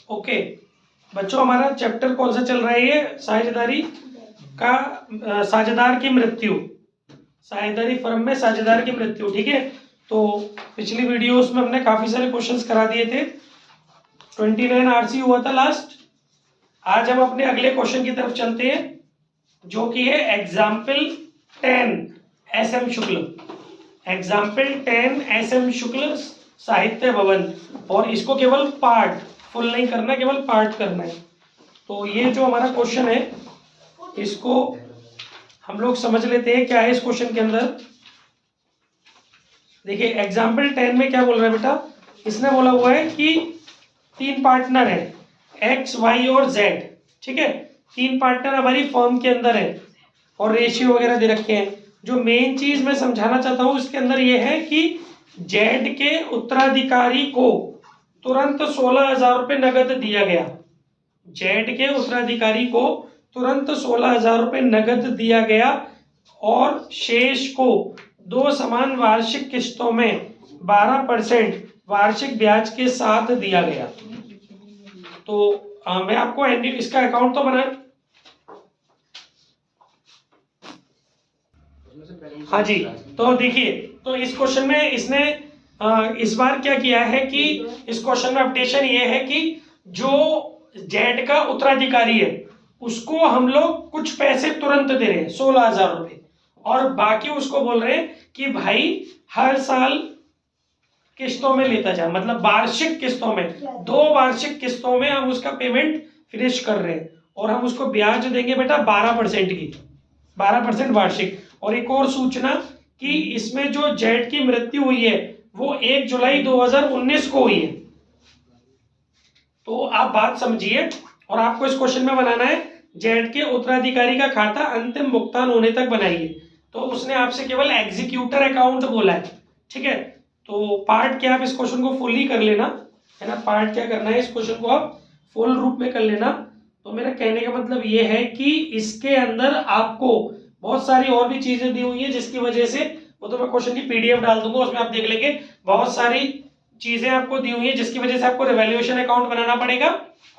Okay बच्चों, हमारा chapter कौन सा चल रहा है? ये साझेदारी का साझेदार की मृत्यु, साझेदारी फर्म में साझेदार की मृत्यु। ठीक है, तो पिछली वीडियोस में हमने काफी सारे क्वेश्चंस करा दिए थे। 29 आरसी हुआ था लास्ट। आज हम अपने अगले क्वेश्चन की तरफ चलते हैं, जो कि है एग्जाम्पल 10 एस एम शुक्ल। एग्जाम्पल 10 एस एम शुक्ल साहित्य भवन, और इसको केवल पार्ट, फुल नहीं करना, केवल पार्ट करना है। तो ये जो हमारा क्वेश्चन है, इसको हम लोग समझ लेते हैं क्या है इस क्वेश्चन के अंदर। देखिए एग्जाम्पल 10 में क्या बोल रहा है बेटा, इसने बोला हुआ है कि 3 पार्टनर है, एक्स वाई और जेड। ठीक है, 3 पार्टनर हमारी फर्म के अंदर है और रेशियो वगैरह दे रखे हैं। जो मेन चीज मैं समझाना चाहता हूं इसके अंदर ये है कि जेड के उत्तराधिकारी को तुरंत 16,000 रुपये नगद दिया गया। जेड के उत्तराधिकारी को तुरंत 16,000 रुपये नगद दिया गया और शेष को 2 समान वार्षिक किस्तों में 12% वार्षिक ब्याज के साथ दिया गया। तो मैं आपको इसका अकाउंट तो बना, हाँ जी। तो देखिए, तो इस क्वेश्चन में इसने इस बार क्या किया है कि इस क्वेश्चन में अपडेशन ये है कि जो जेड का उत्तराधिकारी है उसको हम लोग कुछ पैसे तुरंत दे रहे हैं, 16,000 रुपये, और बाकी उसको बोल रहे हैं कि भाई हर साल किस्तों में लेता जा, मतलब वार्षिक किस्तों में, 2 वार्षिक किस्तों में हम उसका पेमेंट फिनिश कर रहे हैं, और हम उसको ब्याज देंगे बेटा 12% की, 12% वार्षिक। और एक और सूचना कि इसमें जो जेड की मृत्यु हुई है वो 1 जुलाई 2019 को हुई है। तो आप बात समझिए, और आपको इस क्वेश्चन में बनाना है जेड के उत्तराधिकारी का खाता अंतिम भुगतान होने तक बनाइए। तो उसने आपसे केवल एग्जीक्यूटर अकाउंट बोला है। ठीक है, तो पार्ट क्या, आप इस क्वेश्चन को फुल ही कर लेना है ना। पार्ट क्या करना है, इस क्वेश्चन को आप फुल रूप में कर लेना। तो मेरा कहने का मतलब ये है कि इसके अंदर आपको बहुत सारी और भी चीजें दी हुई है, जिसकी वजह से, वो तो मैं क्वेश्चन की पीडीएफ डाल दूंगा, उसमें आप देख लेंगे। बहुत सारी चीजें आपको दी हुई है जिसकी वजह से आपको रिवैल्यूएशन अकाउंट बनाना पड़ेगा,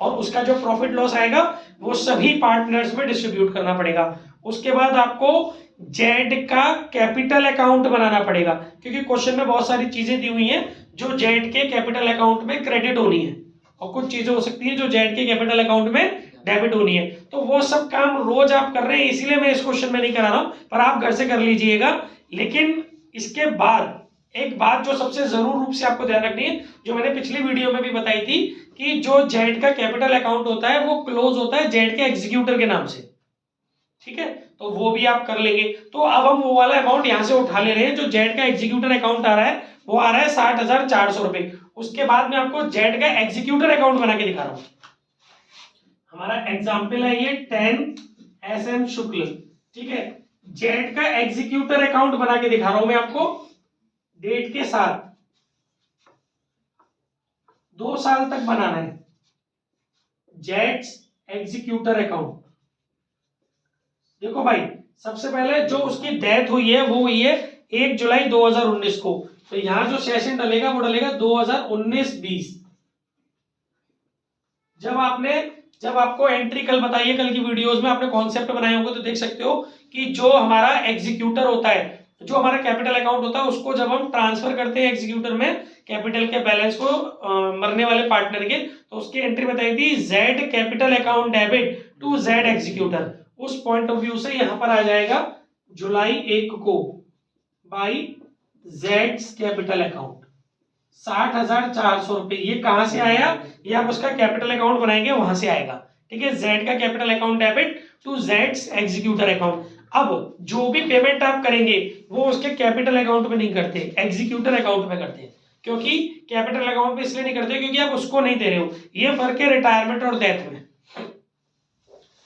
और उसका जो प्रॉफिट लॉस आएगा वो सभी पार्टनर्स में डिस्ट्रीब्यूट करना पड़ेगा। उसके बाद आपको जेड का कैपिटल अकाउंट बनाना पड़ेगा, क्योंकि क्वेश्चन में बहुत सारी चीजें दी हुई हैं जो जेड के कैपिटल अकाउंट में क्रेडिट होनी है, और कुछ चीजें हो सकती है जो जेड के कैपिटल अकाउंट में डेबिट होनी है। तो वो सब काम रोज आप कर रहे हैं, इसीलिए मैं इस क्वेश्चन में नहीं करा रहा हूं, पर आप घर से कर लीजिएगा। लेकिन इसके बाद एक बात जो सबसे जरूर रूप से आपको ध्यान रखनी है, जो मैंने पिछली वीडियो में भी बताई थी, कि जो जेड का कैपिटल अकाउंट होता है वो क्लोज होता है जेड के एग्जीक्यूटर के नाम से। ठीक है, तो वो भी आप कर लेंगे। तो अब हम वो वाला अमाउंट यहां से उठा ले रहे हैं, जो जेड का एग्जीक्यूटर अकाउंट आ रहा है वो आ रहा है 60,400 रुपए। उसके बाद में आपको जेड का एग्जीक्यूटर अकाउंट बना के दिखा रहा हूं। हमारा एग्जाम्पल है ये 10 एस एम शुक्ल। ठीक है, जेड का एग्जीक्यूटर अकाउंट बना के दिखा रहा हूं मैं आपको, डेट के साथ 2 साल तक बनाना है। जेड्स एग्जीक्यूटर अकाउंट, देखो भाई, सबसे पहले जो उसकी डेथ हुई है वो हुई है 1 जुलाई 2019 को। तो यहां जो सेशन डलेगा वो डलेगा 2019-20। जब आपको एंट्री कल बताइए, कल की वीडियोस में आपने कॉन्सेप्ट बनाए होंगे तो देख सकते हो कि जो हमारा एग्जीक्यूटर होता है, जो हमारा कैपिटल अकाउंट होता है, उसको जब हम ट्रांसफर करते हैं एग्जीक्यूटर में कैपिटल के बैलेंस को मरने वाले पार्टनर के, तो उसकी एंट्री बताई थी Z capital account debit to Z executor. उस पॉइंट ऑफ व्यू से यहां पर आ जाएगा जुलाई 1 को बाई जेड कैपिटल अकाउंट 60,400 रुपए। ये कहां से आया, ये आप उसका कैपिटल अकाउंट बनाएंगे वहां से आएगा। ठीक है, जेड का capital account debit to Z executor account. अब जो भी पेमेंट आप करेंगे वो उसके कैपिटल अकाउंट में नहीं करते, एग्जीक्यूटर अकाउंट में करते हैं। क्योंकि कैपिटल अकाउंट में इसलिए नहीं करते क्योंकि आप उसको नहीं दे रहे हो। ये फर्क है रिटायरमेंट और डेथ में,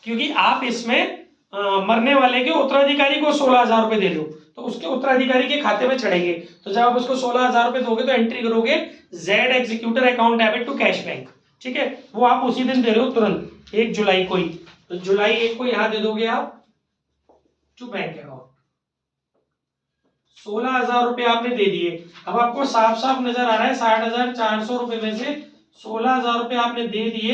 क्योंकि आप इसमें मरने वाले के उत्तराधिकारी को 16,000 रुपए दे रहे हो, तो उसके उत्तराधिकारी के खाते में चढ़ेंगे। तो जब आप उसको 16,000 रुपए दोगे तो एंट्री करोगे Z executor account debit to cash bank. ठीक है, वो आप उसी दिन दे रहे हो, तुरंत 1 जुलाई को ही। तो जुलाई 1 को यहां दे दोगे आप टू बैंक अकाउंट, 16,000 रुपए आपने दे दिए। अब आपको साफ साफ नजर आ रहा है 60,400 रुपए में से 16,000 रुपये आपने दे दिए,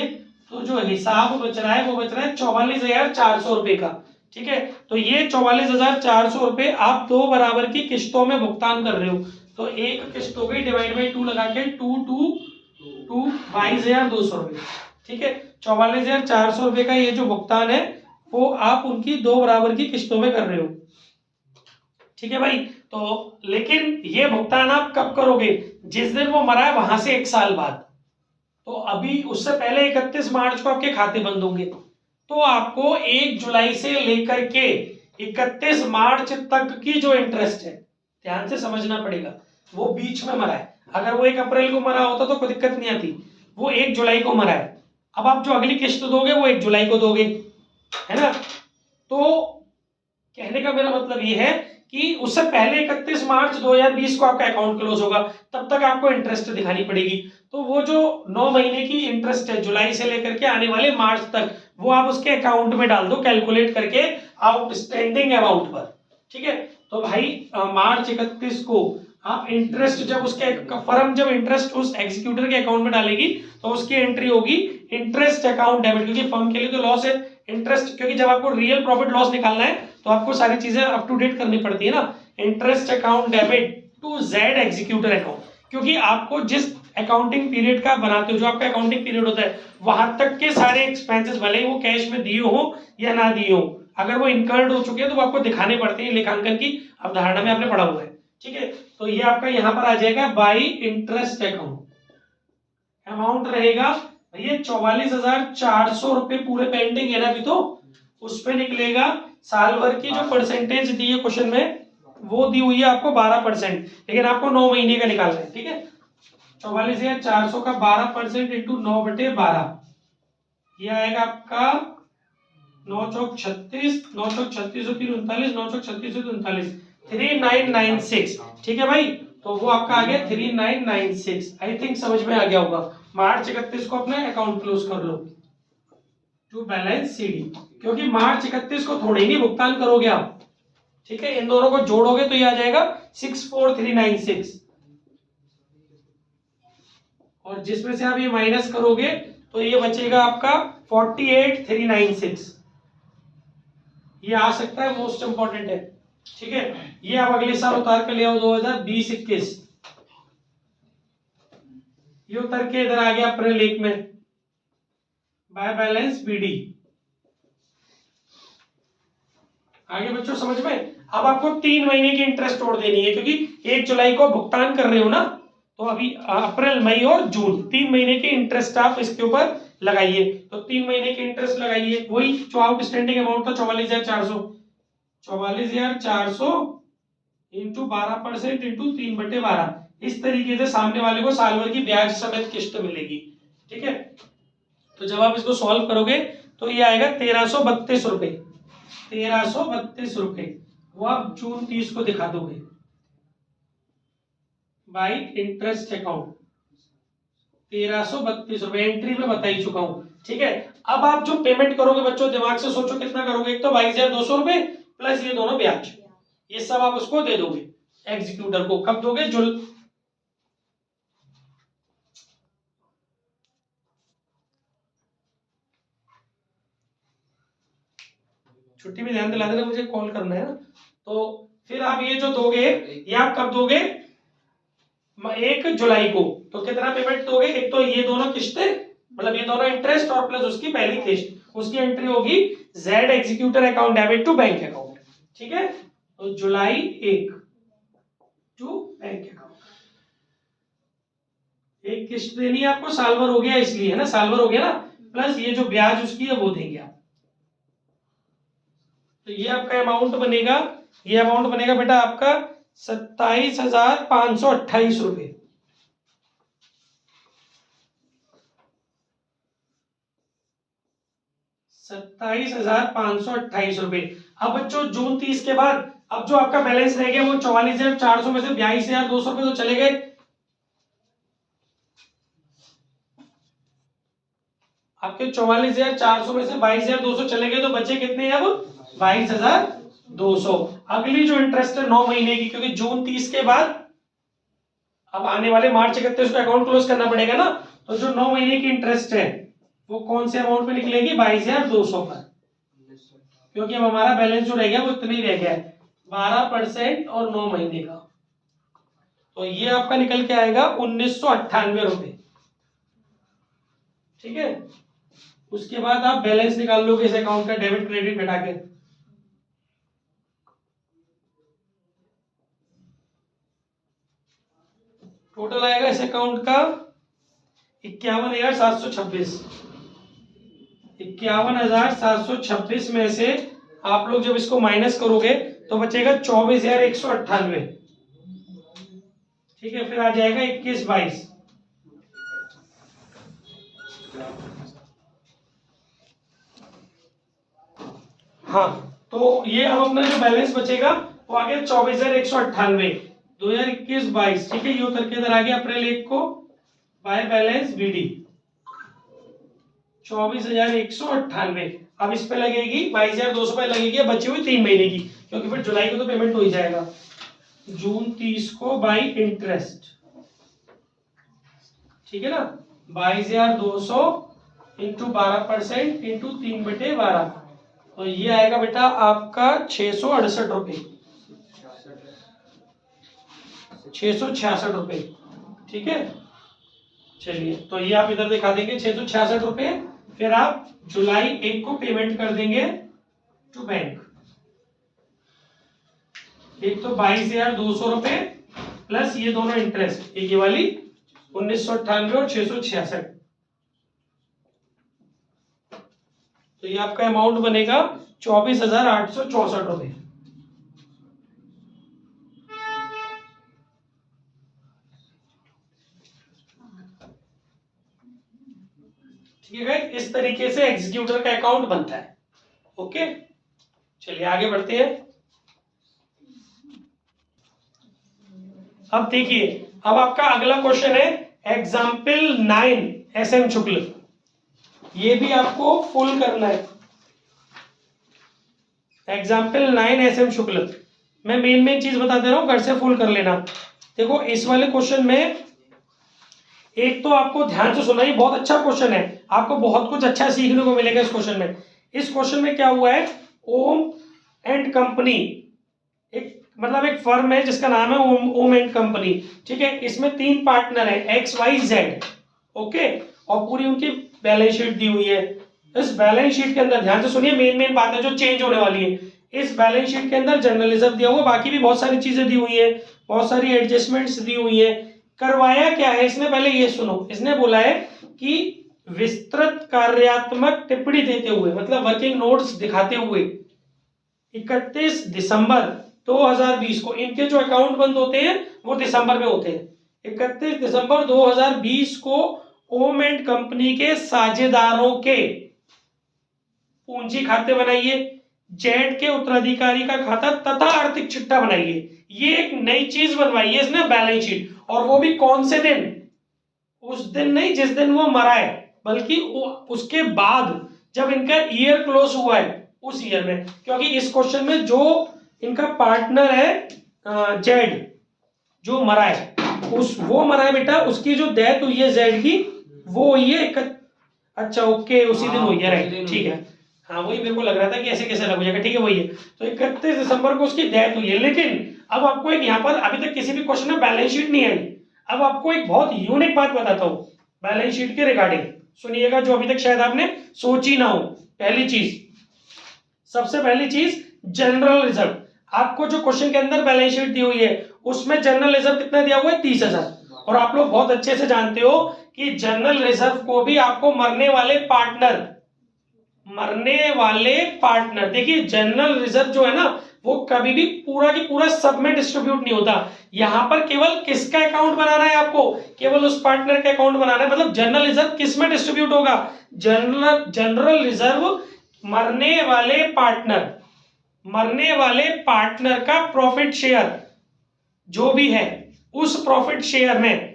तो जो हिसाब बच रहा है वो बच रहा है 44,400 रुपये का। ठीक है, तो ये 44,400 रुपये आप 2 बराबर की किस्तों में भुगतान कर रहे हो। तो एक किस्त हो गई, डिवाइड बाई 2 लगा के 22,200 रुपये। ठीक है, 44,400 रुपये का ये जो भुगतान है वो आप उनकी 2 बराबर की किस्तों में कर रहे हो। ठीक है भाई, तो लेकिन ये भुगतान आप कब करोगे? जिस दिन वो मरा है वहां से 1 साल बाद। तो अभी उससे पहले 31 मार्च को आपके खाते बंद होंगे, तो आपको 1 जुलाई से लेकर के 31 मार्च तक की जो इंटरेस्ट है, ध्यान से समझना पड़ेगा, वो बीच में मरा है। अगर वो 1 अप्रैल को मरा होता तो कोई दिक्कत नहीं आती, वो 1 जुलाई को मरा है। अब आप जो अगली किस्त दोगे वो 1 जुलाई को दोगे, है ना। तो कहने का मेरा मतलब ये है कि उससे पहले 31 मार्च 2020 को आपका अकाउंट क्लोज होगा, तब तक आपको इंटरेस्ट दिखानी पड़ेगी। तो वो जो 9 महीने की इंटरेस्ट है जुलाई से लेकर के आने वाले मार्च तक, वो आप उसके अकाउंट में डाल दो कैलकुलेट करके आउटस्टैंडिंग अमाउंट पर। ठीक है, तो भाई मार्च 31 को आप इंटरेस्ट जब उसके फर्म जब इंटरेस्ट उस एग्जीक्यूटर के अकाउंट में डालेगी तो उसकी एंट्री होगी इंटरेस्ट अकाउंट डेबिट, क्योंकि फर्म के लिए तो लॉस है इंटरेस्ट, क्योंकि जब आपको रियल प्रॉफिट लॉस निकालना है तो आपको सारी चीजें अप टू डेट करनी पड़ती है ना। Interest account debit to Z executor account, क्योंकि आपको जिस अकाउंटिंग पीरियड का बनाते हो, जो आपका अकाउंटिंग पीरियड होता है, वहां तक के सारे एक्सपेंसेस भले ही वो कैश में दिए हो या ना दिए हो, अगर वो इनकर्ड हो चुके हैं तो वो आपको दिखाने पड़ते हैं, लेखांकन की अवधारणा में आपने पढ़ा हुआ है। ठीक है, तो ये आपका यहाँ पर आ जाएगा बाई इंटरेस्ट अकाउंट, अमाउंट रहेगा ये 44,400 रुपये पूरे पेंडिंग है ना अभी, तो उस पे निकलेगा साल भर की जो परसेंटेज दी है क्वेश्चन में, वो दी हुई है आपको 12%, लेकिन आपको 9 महीने का निकालना है। ठीक है, 44,400 का 12% इंटू 9/12, ये आएगा आपका 9 चौक 36, 9 चौक 36 और 3 39, 9 चौक 36 और 39, 3996। ठीक है भाई, तो वो आपका आ गया 3996। आई थिंक समझ में आ गया होगा। मार्च 31 को अपना अकाउंट क्लोज कर लो टू बैलेंस सीडी, क्योंकि मार्च 31 को थोड़े ही भुगतान करोगे आप। ठीक है, इन दोनों को जोड़ोगे तो ये आ जाएगा 64396, और जिसमें से आप ये माइनस करोगे तो ये बचेगा आपका 48396। ये आ सकता है, मोस्ट इंपॉर्टेंट है। ठीक है, ये आप अगले साल उतार कर ले आओ 2020-21, ये उतर के इधर आ गया अप्रैल 1 में बाय बैलेंस बीडी। आगे बच्चों समझ में? अब आपको 3 महीने की इंटरेस्ट तोड़ देनी है, क्योंकि 1 जुलाई को भुगतान कर रहे हो ना, तो अभी अप्रैल मई और जून 3 महीने की इंटरेस्ट आप इसके ऊपर लगाइए। तो 3 महीने की इंटरेस्ट लगाइए, वही जो आउटस्टैंडिंग अमाउंट था 44,400, 44,400 इंटू 12% इंटू 3/12, इस तरीके से सामने वाले को साल भर की ब्याज समेत किस्त मिलेगी। ठीक है, तो जब आप इसको सॉल्व करोगे तो ये आएगा 1332 रुपए, 1332 रुपए, वो आप जून 30 को दिखा दोगे बाई इंटरेस्ट अकाउंट 1332 रुपए, एंट्री में बता ही चुका हूं। ठीक है, अब आप जो पेमेंट करोगे बच्चों दिमाग से सोचो कितना करोगे। एक तो 22,200 रुपए प्लस ये दोनों ब्याज, ये सब आप उसको दे दोगे एग्जीक्यूटर को। कब दोगे? छुट्टी में ध्यान दिला देना, मुझे कॉल करना है ना। तो फिर आप ये जो दोगे ये आप कब दोगे? 1 जुलाई को। तो कितना पेमेंट दोगे? एक तो ये दोनों किस्तें, मतलब ये दोनों इंटरेस्ट और प्लस उसकी पहली किस्त, उसकी एंट्री होगी Z executor account debit to bank account. ठीक है, तो जुलाई 1 टू बैंक अकाउंट, एक किस्त देनी है आपको, साल भर हो गया इसलिए, है ना, साल भर हो गया ना, प्लस ये जो ब्याज उसकी है वो देंगे आप। तो ये आपका अमाउंट बनेगा, ये अमाउंट बनेगा बेटा आपका 27,528 रुपए। 27,528 रुपए। अब बच्चों जून 30 के बाद अब जो आपका बैलेंस रह गया वो 44,400 में से 22,200 रुपए तो चले गए। आपके 44,400 में से 22,200 चले गए, तो बचे कितने अब? 22,200। अगली जो इंटरेस्ट है 9 महीने की, क्योंकि जून 30 के बाद अब आने वाले मार्च 31 को अकाउंट क्लोज करना पड़ेगा ना, तो जो 9 महीने की इंटरेस्ट है वो कौन से अमाउंट पे निकलेगी? 22,200 पर, क्योंकि अब हमारा बैलेंस जो रह गया वो इतना ही रह गया है, 12% और 9 महीने का। तो ये आपका निकल के आएगा 1998 रुपए। ठीक है, उसके बाद आप बैलेंस निकाल लोगे इस अकाउंट का डेबिट क्रेडिट घटा के। टोटल आएगा इस अकाउंट का 51,726। 51,726 में से आप लोग जब इसको माइनस करोगे तो बचेगा 24,198। ठीक है, फिर आ जाएगा 21,22। हाँ, तो ये अब अपना जो बैलेंस बचेगा वो आ गया 24,198 2021-22। ठीक है, ये उतर के इधर आ गया अप्रैल 1 को बाय बैलेंस बीडी 24,198। अब इस पे लगेगी 22,200 पे लगेगी बची हुई 3 महीने की, क्योंकि फिर जुलाई को तो पेमेंट हो ही जाएगा। जून 30 को बाई इंटरेस्ट, ठीक है ना, 22,200 इंटू 12% इंटू 3/12, तो ये आएगा बेटा आपका 668 रुपये, 666 रुपये। ठीक है, चलिए तो ये आप इधर दिखा देंगे 666 रुपये। फिर आप जुलाई 1 को पेमेंट कर देंगे टू बैंक। एक तो 22,200 रुपये प्लस ये दोनों इंटरेस्ट, एक ये वाली 1998 और 666, तो ये आपका अमाउंट बनेगा 24,864 रुपये। ठीक है, इस तरीके से एग्जीक्यूटर का अकाउंट बनता है। ओके, चलिए आगे बढ़ते हैं। अब देखिए, अब आपका अगला क्वेश्चन है एग्जाम्पल 9 एसएम शुक्ल। ये भी आपको फुल करना है। एग्जाम्पल 9 एसएम शुक्ल, मैं मेन चीज बता दे रहा हूं, घर से फुल कर लेना। देखो इस वाले क्वेश्चन में एक तो आपको ध्यान से सुनना, ये बहुत अच्छा क्वेश्चन है, आपको बहुत कुछ अच्छा सीखने को मिलेगा इस क्वेश्चन में। इस क्वेश्चन में क्या हुआ है, ओम एंड कंपनी, एक मतलब एक फर्म है जिसका नाम है ओम एंड कंपनी। ठीक है, इसमें 3 पार्टनर है XYZ। ओके, और पूरी उनकी बैलेंस शीट दी हुई है। इस बैलेंस शीट के अंदर ध्यान से सुनिए, मेन बात है जो चेंज होने वाली है। इस बैलेंस शीट के अंदर जनरल रिजर्व दिया हुआ, बाकी भी बहुत सारी चीजें दी हुई है, बहुत सारी एडजस्टमेंट्स दी हुई है। करवाया क्या है इसने, पहले ये सुनो। इसने बोला है कि विस्तृत कार्यात्मक टिप्पणी देते हुए, मतलब वर्किंग नोट्स दिखाते हुए 31 दिसंबर 2020 को, इनके जो अकाउंट बंद होते हैं वो दिसंबर में होते हैं। 31 दिसंबर 2020 को ओम एंड कंपनी के साझेदारों के पूंजी खाते बनाइए, जेड के उत्तराधिकारी का खाता तथा आर्थिक चिट्ठा बनाइए। ये एक नई चीज बनवाई है इसने, बैलेंस शीट। और वो भी कौन से दिन, उस दिन नहीं जिस दिन वो मरा है, बल्कि उसके बाद जब इनका ईयर क्लोज हुआ है उस ईयर में। क्योंकि इस क्वेश्चन में जो इनका पार्टनर है जेड, जो मरा है, वो मरा है बेटा, उसकी जो डेथ हुई है जेड की, वो हुई है अच्छा ओके, उसी दिन हुई है, राइट, ठीक है। हाँ, वही मेरे को लग रहा था कि ऐसे कैसे लग जाएगा। ठीक है, वही है। तो 31 दिसंबर को उसकी डेथ हुई है। लेकिन अब आपको एक यहाँ पर, अभी तक किसी भी क्वेश्चन में बैलेंस शीट नहीं आई। अब आपको एक बहुत यूनिक बात बताता हूँ बैलेंस शीट के रिगार्डिंग, सुनिएगा, जो अभी तक शायद आपने सोची ना हो। पहली चीज, सबसे पहली चीज, जनरल रिजर्व। आपको जो क्वेश्चन के अंदर बैलेंस शीट दी हुई है उसमें जनरल रिजर्व कितना दिया हुआ है, 30,000। और आप लोग बहुत अच्छे से जानते हो कि जनरल रिजर्व को भी आपको मरने वाले पार्टनर, देखिए जनरल रिजर्व जो है ना, वो कभी भी पूरा की पूरा सब में डिस्ट्रीब्यूट नहीं होता। यहां पर केवल किसका अकाउंट बनाना है आपको, केवल उस पार्टनर का अकाउंट बनाना है। मतलब जनरल रिजर्व किस में डिस्ट्रीब्यूट होगा, जनरल रिजर्व मरने वाले पार्टनर का प्रॉफिट शेयर जो भी है, उस प्रॉफिट शेयर में,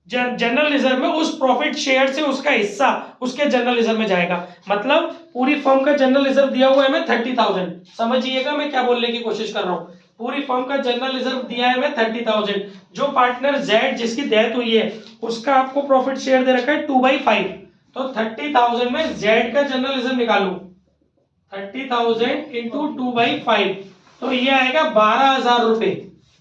जनरल रिजर्व में उस प्रॉफिट शेयर से उसका हिस्सा उसके जनरल रिजर्व में जाएगा। मतलब पूरी फर्म का जनरल रिजर्व दिया हुआ है मैं 30,000, समझिएगा मैं क्या बोलने की कोशिश कर रहा हूं। पूरी फर्म का जनरल रिजर्व दिया है हमें 30,000। जो पार्टनर जेड जिसकी डेथ हुई है उसका आपको प्रॉफिट शेयर दे रखा है 2/5। तो 30,000 में जेड का जनरल रिजर्व निकालू, 30,000 इंटू 2/5, तो ये आएगा 12,000 रुपए।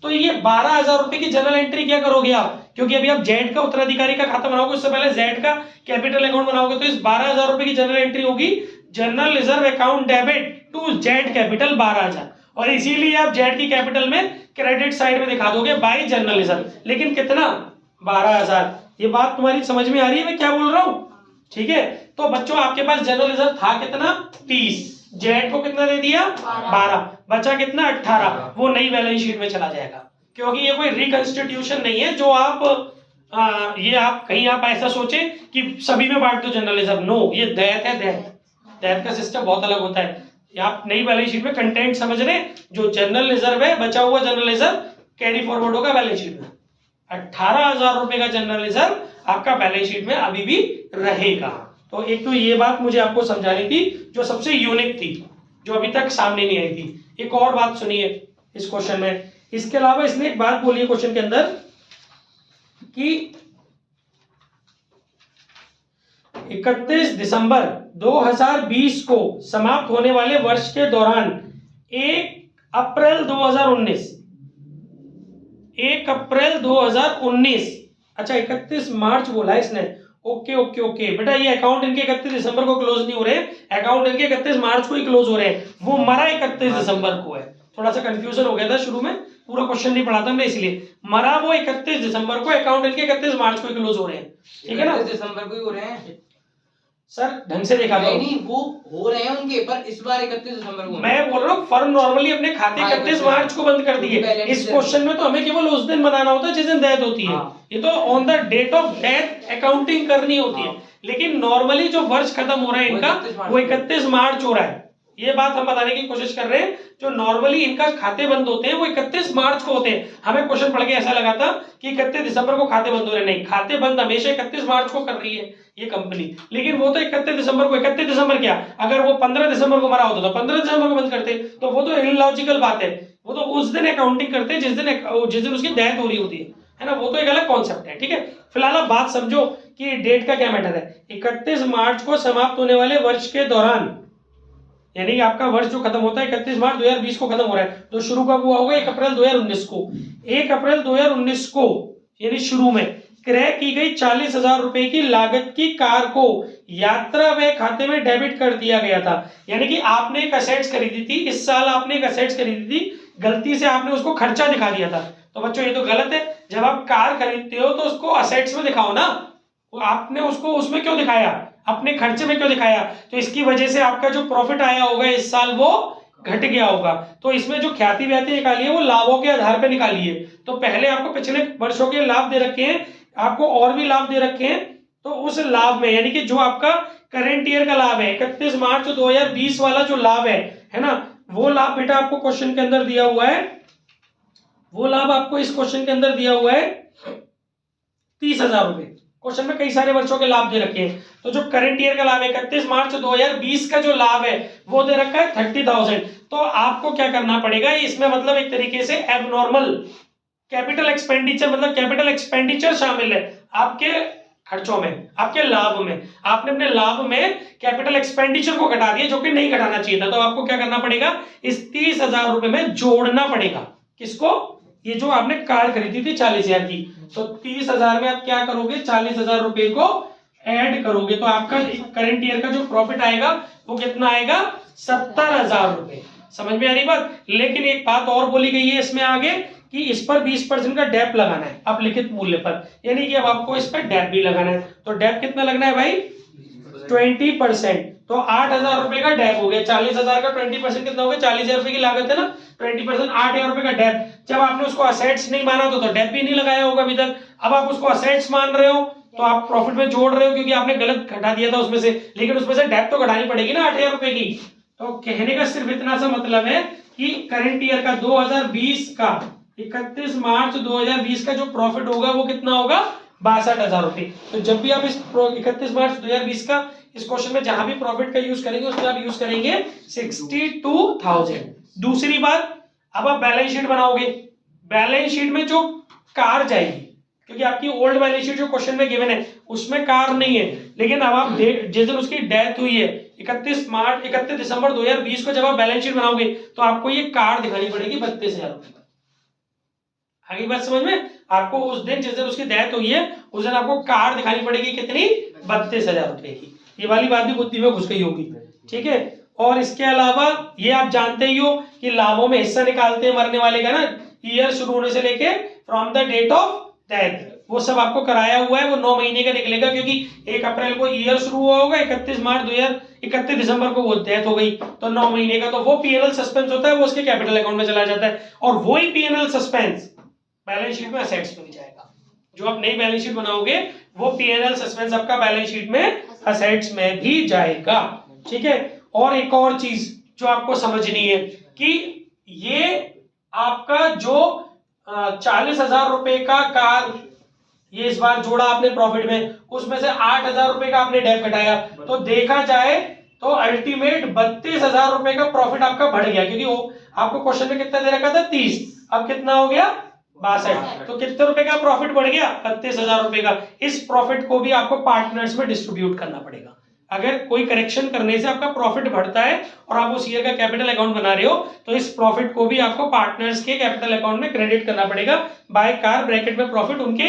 तो ये 12,000 रुपए की जनरल एंट्री क्या करोगे आप, क्योंकि अभी आप जेड का उत्तराधिकारी का खाता बनाओगे, उससे पहले जेड का कैपिटल अकाउंट बनाओगे, तो इस 12,000 रुपए की जनरल एंट्री होगी general reserve account debit to Z capital 12,000, और इसीलिए आप जेड की कैपिटल में क्रेडिट साइड में दिखा दोगे बाय जनरल रिजर्व। लेकिन कितना, 12,000। ये बात तुम्हारी समझ में आ रही है मैं क्या बोल रहा हूं? ठीक है, तो बच्चों आपके पास जनरल रिजर्व था कितना, 30, जेड को कितना दे दिया, 12, बचा कितना, 18। वो नई बैलेंस शीट में चला जाएगा, क्योंकि ये कोई रिकंस्टिट्यूशन नहीं है जो आप ये आप कहीं आप ऐसा सोचे कि सभी में बांट दो जनरल रिजर्व। नो, ये दैत है, दैत का सिस्टम बहुत अलग होता है। आप नई बैलेंस शीट में कंटेंट समझ रहे, जो जनरल रिजर्व है, बचा हुआ जनरल रिजर्व कैरी फॉरवर्ड होगा बैलेंस शीट में। 18,000 रुपए का जनरल रिजर्व आपका बैलेंस शीट में अभी भी रहेगा। तो एक तो ये बात मुझे आपको समझानी थी जो सबसे यूनिक थी, जो अभी तक सामने नहीं आई थी। एक और बात सुनिए इस क्वेश्चन में, इसके अलावा इसने एक बात बोली है क्वेश्चन के अंदर कि 31 दिसंबर 2020 को समाप्त होने वाले वर्ष के दौरान 1 अप्रैल 2019, अच्छा 31 मार्च बोला है इसने, ओके ओके ओके बेटा, ये अकाउंट इनके 31 दिसंबर को क्लोज नहीं हो रहे, अकाउंट इनके 31 मार्च को ही क्लोज हो रहे हैं, वो मरा 31 दिसंबर को है। थोड़ा सा कंफ्यूजन हो गया था शुरू में, पूरा क्वेश्चन नहीं पढ़ा था हमने, इसलिए मरा वो 31 दिसंबर को, अकाउंट इनके 31 मार्च को ही क्लोज हो रहे हैं, ठीक है ना, 31 दिसंबर को ही हो रहे हैं सर, ढंग से देखा करो। नहीं वो हो रहे हैं उनके, पर इस बार 31 दिसंबर को मैं बोल रहा हूँ फर्म नॉर्मली अपने खाते 31 मार्च को बंद कर दिए, इस क्वेश्चन में तो हमें केवल उस दिन बनाना होता है जिस दिन डेथ होती है। ये तो on the date of death accounting करनी होती है, लेकिन नॉर्मली जो वर्ष खत्म हो रहा है इनका वो 31 मार्च हो रहा है। ये बात हम बताने की कोशिश कर रहे हैं, जो नॉर्मली इनका खाते बंद होते हैं वो 31 मार्च को होते हैं। हमें क्वेश्चन पढ़ के ऐसा लगा था कि 31 दिसंबर को खाते बंद हो रहे, नहीं, खाते बंद हमेशा 31 मार्च को कर रही है ये कंपनी, लेकिन वो तो 31 दिसंबर को, 31 दिसंबर क्या, अगर वो 15 दिसंबर को मरा होता तो 15 दिसंबर को बंद करते, तो वो तो इलॉजिकल बात है, वो तो उस दिन अकाउंटिंग करते हैं जिस दिन उसकी डेथ हो रही होती है ना, वो तो एक अलग कॉन्सेप्ट है। ठीक है, फिलहाल आप बात समझो कि डेट का क्या मैटर है। 31 मार्च को समाप्त होने वाले वर्ष के दौरान, यानी आपका वर्ष जो खत्म होता है 31 मार्च 2020 को खत्म हो रहा है, तो शुरू कब हुआ होगा, 1 अप्रैल 2019 को। 1 अप्रैल 2019 को यानी शुरू में क्रय की गई 40,000 रुपए की लागत की कार को यात्रा व्यय खाते में डेबिट कर दिया गया था। यानी कि आपने एक असेट्स खरीदी थी, इस साल आपने एक असेट्स खरीदी थी, गलती से आपने उसको खर्चा दिखा दिया था। तो बच्चों ये तो गलत है, जब आप कार खरीदते हो तो उसको असेट्स में दिखाओ ना, आपने उसको उसमें क्यों दिखाया, अपने खर्चे में क्यों दिखाया, तो इसकी वजह से आपका जो प्रॉफिट आया होगा इस साल वो घट गया होगा। तो इसमें जो ख्याति व्याति निकाली है वो लाभों के आधार पर निकाली है। तो पहले आपको पिछले वर्षों के लाभ दे रखे हैं, आपको और भी लाभ दे रखे हैं, तो उस लाभ में यानी कि जो आपका करंट ईयर का लाभ है 31 मार्च 2020 वाला जो लाभ है ना, वो लाभ बेटा आपको क्वेश्चन के अंदर दिया हुआ है, वो लाभ आपको इस क्वेश्चन के अंदर दिया हुआ है 30,000 रुपए। क्वेश्चन में कई सारे वर्षों के लाभ दे रखे हैं, तो जो करंट ईयर का लाभ है 31 मार्च 2020 का जो लाभ है वो दे रखा है 30,000। तो आपको क्या करना पड़ेगा, इसमें मतलब एक तरीके से एबनॉर्मल कैपिटल एक्सपेंडिचर, मतलब कैपिटल एक्सपेंडिचर शामिल है आपके खर्चों में, आपके लाभ में। आपने अपने लाभ में कैपिटल एक्सपेंडिचर को घटा दिया, जो कि नहीं घटाना चाहिए था। तो आपको क्या करना पड़ेगा, इस 30,000 रुपए में जोड़ना पड़ेगा, किसको, ये जो आपने कार खरीदी थी 40,000 की, तो 30,000 में आप क्या करोगे, 40,000 रुपए को ऐड करोगे, तो आपका करंट ईयर का जो प्रॉफिट आएगा वो कितना आएगा, 70,000 रुपए। समझ में आ रही बात। लेकिन एक बात और बोली गई है इसमें आगे कि इस पर 20% का डेप लगाना है अपलिखित मूल्य पर, यानी कि अब आपको इस पर डेप भी लगाना है। तो डेप कितना लगना है भाई, 20%। तो 8,000 रुपए का डेप हो गया, 40,000 का 20% कितना हो गया, 40,000 रुपए की लागत है ना, 20% 8,000 रुपए का डेप। जब आपने उसको असेट्स नहीं माना तो डेप भी नहीं लगाया होगा अभी तक, अब आप उसको असेट्स मान रहे हो तो आप प्रॉफिट में जोड़ रहे हो, क्योंकि आपने गलत घटा दिया था उसमें से, लेकिन उसमें से डेप तो घटानी पड़ेगी ना 8,000 रुपए की। तो कहने का सिर्फ इतना सा मतलब है कि करंट ईयर का 2020 का 31 मार्च 2020 का जो प्रॉफिट होगा वो कितना होगा, 62,000 रुपए। तो जब भी आप इस 31 मार्च 2020 का इस क्वेश्चन में जहां भी प्रॉफिट का यूज करेंगे उसमें आप यूज करेंगे 62,000। दूसरी बात, अब आप बैलेंस शीट बनाओगे, बैलेंस शीट में जो कार जाएगी, क्योंकि आपकी ओल्ड बैलेंस शीट जो क्वेश्चन में गिवन है उसमें कार नहीं है, लेकिन अब आप जिस दिन उसकी डेथ हुई है 31 दिसंबर 2020 को जब आप बैलेंस शीट बनाओगे तो आपको ये कार दिखानी पड़ेगी 32,000 रुपए पर। आगे बात समझ में? आपको उस दिन जिस दिन उसकी डेथ हुई है उस दिन आपको कार दिखानी पड़ेगी कितनी? 32,000 रुपए की। ये वाली बात भी बुद्धि में घुस गई होगी, ठीक है। और इसके अलावा ये आप जानते ही हो कि लाभों में हिस्सा निकालते हैं मरने वाले का ना, ईयर शुरू होने से लेके from the date of death, वो सब आपको कराया हुआ है। वो 9 महीने का निकलेगा, क्योंकि 1 अप्रैल को ईयर शुरू हुआ होगा, 31 दिसंबर को वो डेथ हो गई, तो 9 महीने का। तो वो पीएनएल सस्पेंस होता है, वो उसके कैपिटल अकाउंट में चला जाता है, और वही पीएनएल सस्पेंस बैलेंस शीट में असेट्स में जाएगा। जो आप नई बैलेंस शीट बनाओगे वो पीएनएल सस्पेंस आपका बैलेंस शीट में असेट्स में भी जाएगा, ठीक है। और एक और चीज जो आपको समझनी है कि ये आपका जो 40,000 रुपए का कार ये इस बार जोड़ा आपने प्रॉफिट में, उसमें से 8,000 रुपए का आपने डेप घटाया, तो देखा जाए तो अल्टीमेट 32,000 रुपए का प्रॉफिट आपका बढ़ गया, क्योंकि वो आपको क्वेश्चन में कितना दे रखा था 30, अब कितना हो गया 62, तो कितने रुपए का प्रॉफिट बढ़ गया 32,000 रुपए का। इस प्रॉफिट को भी आपको पार्टनर्स में डिस्ट्रीब्यूट करना पड़ेगा। अगर कोई करेक्शन करने से आपका प्रॉफिट बढ़ता है और आप उस ईयर का कैपिटल अकाउंट बना रहे हो तो इस प्रॉफिट को भी आपको पार्टनर्स के कैपिटल अकाउंट में क्रेडिट करना पड़ेगा बाय कार ब्रैकेट में प्रॉफिट उनके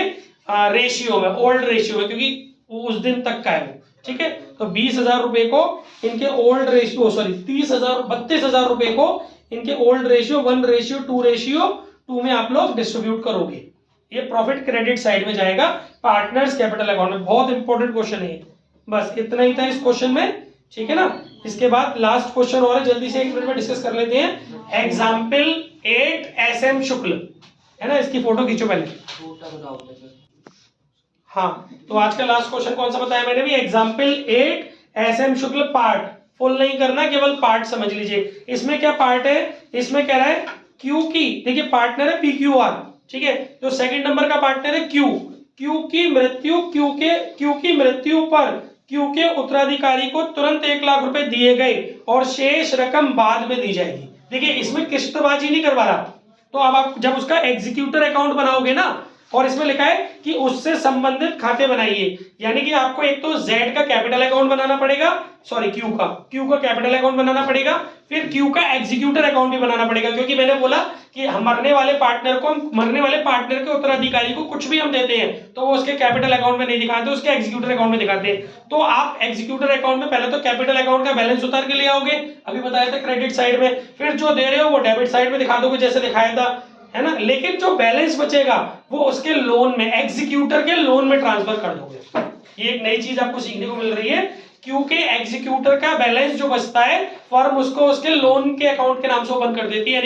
रेशियो में, ओल्ड रेशियो में, क्योंकि वो उस दिन तक का है वो, ठीक है। तो 20,000 रुपए को इनके ओल्ड रेशियो 32,000 रुपए को इनके ओल्ड रेशियो 1:2 में आप लोग डिस्ट्रीब्यूट करोगे। ये प्रॉफिट क्रेडिट साइड में जाएगा पार्टनर्स कैपिटल अकाउंट में। बहुत इंपॉर्टेंट क्वेश्चन है। बस इतना ही था इस क्वेश्चन में, ठीक है ना। इसके बाद लास्ट क्वेश्चन और है, जल्दी से 1 मिनट में डिस्कस कर लेते हैं। एग्जाम्पल 8 SM शुक्ल है ना, इसकी फोटो खींचो पहले। हाँ, तो आज का लास्ट क्वेश्चन कौन सा बताया मैंने भी? एग्जाम्पल 8 SM शुक्ल पार्ट। फुल नहीं करना, केवल पार्ट समझ लीजिए। इसमें क्या पार्ट है? इसमें कह रहा है क्यू की, देखिए पार्टनर है PQR, ठीक है। जो सेकंड नंबर का पार्टनर है क्यू की मृत्यु पर क्यू के उत्तराधिकारी को तुरंत 1 लाख रुपए दिए गए और शेष रकम बाद में दी जाएगी। देखिए इसमें किस्तबाजी नहीं करवा रहा। तो अब आप जब उसका एग्जीक्यूटर अकाउंट बनाओगे ना, और इसमें लिखा है कि उससे संबंधित खाते बनाइए, यानी कि आपको एक तो Z का कैपिटल अकाउंट बनाना पड़ेगा, सॉरी क्यू का कैपिटल अकाउंट बनाना पड़ेगा, फिर क्यू का एग्जीक्यूटर अकाउंट भी बनाना पड़ेगा, क्योंकि मैंने बोला कि मरने वाले पार्टनर के उत्तराधिकारी को कुछ भी हम देते हैं तो वो उसके कैपिटल अकाउंट में नहीं दिखाते, उसके एग्जीक्यूटर अकाउंट में दिखाते हैं। तो आप एग्जीक्यूटर अकाउंट में पहले तो कैपिटल अकाउंट का बैलेंस उतार के ले आओगे, अभी बताया था क्रेडिट साइड में, फिर जो दे रहे हो वो डेबिट साइड में दिखा दोगे जैसे दिखाया था, है ना। लेकिन जो बैलेंस बचेगा वो उसके लोन में, एग्जीक्यूटर के लोन में ट्रांसफर कर दोगे। ये एक नई चीज आपको सीखने को मिल रही है, क्योंकि एग्जीक्यूटर का बैलेंस जो बचता है फर्म उसको उसके लोन के अकाउंट के नाम से ओपन कर देती है,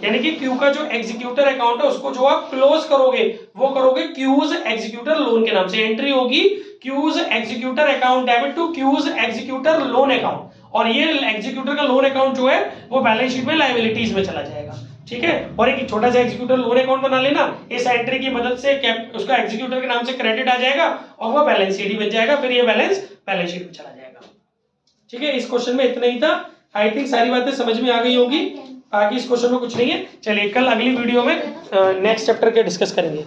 यानी कि क्यू का जो एग्जीक्यूटर अकाउंट है उसको जो आप क्लोज करोगे वो करोगे क्यूज एग्जीक्यूटर लोन के नाम से। एंट्री होगी Q's executor account debit to Q's executor loan account, और ये एग्जीक्यूटर का लोन अकाउंट जो है वो बैलेंस शीट में लायबिलिटीज में चला जाएगा, ठीक है। और एक छोटा सा एग्जीक्यूटर लोन अकाउंट बना लेना, इस एंट्री की मदद से उसका एग्जीक्यूटर के नाम से क्रेडिट आ जाएगा और वो बैलेंस शीट ही बन जाएगा, फिर ये बैलेंस शीट में चला जाएगा, ठीक है। इस क्वेश्चन में इतना ही था। आई थिंक सारी बातें समझ में आ गई होगी, बाकी इस क्वेश्चन में कुछ नहीं है। चलिए कल अगली वीडियो में नेक्स्ट चैप्टर के डिस्कस करेंगे।